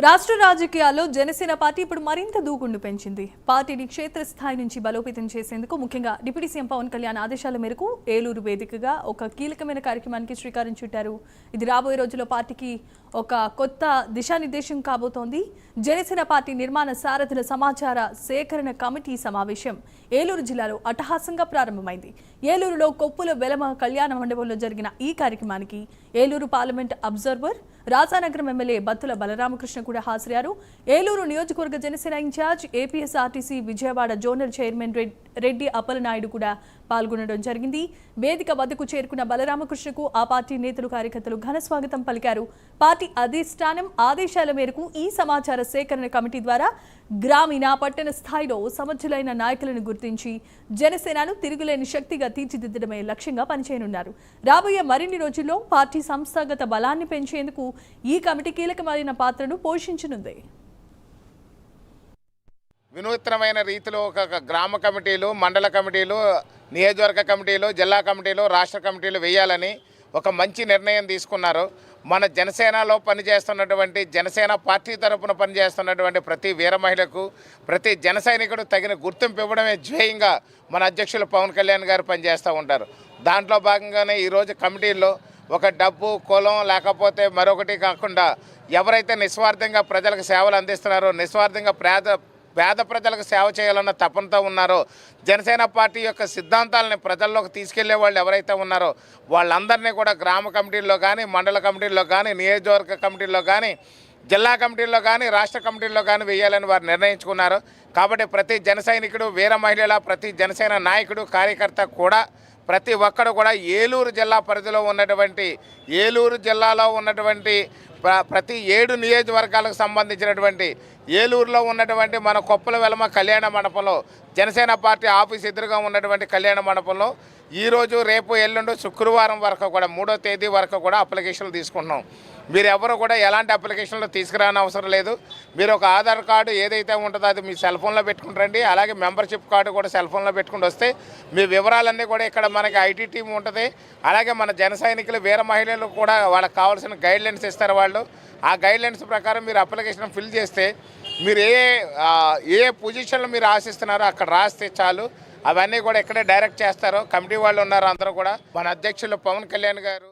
రాష్ట్ర రాజకీయాల్లో జనసేన పార్టీ ఇప్పుడు మరింత దూకుడు పెంచింది. పార్టీని క్షేత్రస్థాయి నుంచి బలోపేతం చేసేందుకు ముఖ్యంగా డిప్యూటీ సీఎం పవన్ కళ్యాణ్ ఆదేశాల మేరకు ఏలూరు వేదికగా ఒక కీలకమైన కార్యక్రమానికి శ్రీకారం చుట్టారు. ఇది రాబోయే రోజుల్లో పార్టీకి ఒక కొత్త దిశానిర్దేశం కాబోతోంది. జనసేన పార్టీ నిర్మాణ సారథుల సమాచార సేకరణ కమిటీ సమావేశం ఏలూరు జిల్లాలో అట్టహాసంగా ప్రారంభమైంది. ఏలూరులో కొప్పుల వెలమ కళ్యాణ మండపంలో జరిగిన ఈ కార్యక్రమానికి Eluru parliament observer, Rajanagaram MLA Battula Balaramakrishna కూడా హాజరయ్యారు. ఏలూరు నియోజకవర్గ Janasena incharge, APSRTC Vijayawada zonal chairman Reddy Appalanaidu కూడా పాల్గొనడం జరిగింది. వేదిక వద్దకు చేరుకున్న బలరామకృష్ణకు ఆ పార్టీ నేతలు, కార్యకర్తలు ఘన స్వాగతం పలికారు. పార్టీ అధిష్టానం ఆదేశాల మేరకు ఈ సమాచార సేకరణ కమిటీ ద్వారా గ్రామీణ, పట్టణ స్థాయిలో సమర్థులైన నాయకులను గుర్తించి జనసేనను తిరుగులేని శక్తిగా తీర్చిదిద్దడమే లక్ష్యంగా పనిచేయనున్నారు. రాబోయే మరిన్ని రోజుల్లో పార్టీ సంస్థాగత బలాన్ని పెంచేందుకు ఈ కమిటీ కీలకమైన పాత్రను పోషించనుంది. వినూత్నమైన రీతిలో ఒక గ్రామ కమిటీలు, మండల కమిటీలు, నియోజకవర్గ కమిటీలు, జిల్లా కమిటీలు, రాష్ట్ర కమిటీలు వేయాలని ఒక మంచి నిర్ణయం తీసుకున్నారు. మన జనసేనలో పనిచేస్తున్నటువంటి, జనసేన పార్టీ తరపున పనిచేస్తున్నటువంటి ప్రతి వీర మహిళకు, ప్రతి జన సైనికుడు తగిన గుర్తింపు ఇవ్వడమే ధ్యేయంగా మన అధ్యక్షులు పవన్ కళ్యాణ్ గారు పనిచేస్తూ ఉంటారు. దాంట్లో భాగంగానే ఈరోజు కమిటీల్లో ఒక డబ్బు, కులం లేకపోతే మరొకటి కాకుండా ఎవరైతే నిస్వార్థంగా ప్రజలకు సేవలు అందిస్తున్నారో, నిస్వార్థంగా పేద ప్రజలకు సేవ చేయాలన్న తపనతో ఉన్నారో, జనసేన పార్టీ యొక్క సిద్ధాంతాలని ప్రజల్లోకి తీసుకెళ్లే వాళ్ళు ఎవరైతే ఉన్నారో వాళ్ళందరినీ కూడా గ్రామ కమిటీల్లో కానీ, మండల కమిటీల్లో కానీ, నియోజకవర్గ కమిటీల్లో కానీ, జిల్లా కమిటీల్లో కానీ, రాష్ట్ర కమిటీల్లో కానీ వేయాలని వారు నిర్ణయించుకున్నారు. కాబట్టి ప్రతి జన సైనికుడు, వీర మహిళల, ప్రతి జనసేన నాయకుడు, కార్యకర్త కూడా ప్రతి ఒక్కరు కూడా ఏలూరు జిల్లా పరిధిలో ఉన్నటువంటి, ఏలూరు జిల్లాలో ఉన్నటువంటి ప్రతి 7 నియోజకవర్గాలకు సంబంధించినటువంటి ఏలూరులో ఉన్నటువంటి మన కొప్పుల వెలమ కళ్యాణ మండపంలో, జనసేన పార్టీ ఆఫీస్ ఎదురుగా ఉన్నటువంటి కళ్యాణ మండపంలో ఈరోజు, రేపు, ఎల్లుండి, శుక్రవారం వరకు కూడా 3వ తేదీ వరకు కూడా అప్లికేషన్లు తీసుకుంటున్నాం. మీరు ఎవరు కూడా ఎలాంటి అప్లికేషన్లు తీసుకురాని అవసరం లేదు. మీరు ఒక ఆధార్ కార్డు ఏదైతే ఉంటుందో అది మీ సెల్ ఫోన్లో పెట్టుకుంటారండి. అలాగే మెంబర్షిప్ కార్డు కూడా సెల్ ఫోన్లో పెట్టుకుంటూ వస్తే మీ వివరాలన్నీ కూడా ఇక్కడ మనకి ఐటీ టీం ఉంటుంది. అలాగే మన జన సైనికులు, వీర మహిళలు కూడా వాళ్ళకి కావాల్సిన గైడ్లైన్స్ ఇస్తారు వాళ్ళు. ఆ గైడ్లైన్స్ ప్రకారం మీరు అప్లికేషన్ ఫిల్ చేస్తే మీరు ఏ పొజిషన్లో మీరు ఆశిస్తున్నారో అక్కడ రాస్తే చాలు. అవన్నీ కూడా ఇక్కడే డైరెక్ట్ చేస్తారు. కమిటీ వాళ్ళు ఉన్నారు అందరూ కూడా. మన అధ్యక్షులు పవన్ కళ్యాణ్ గారు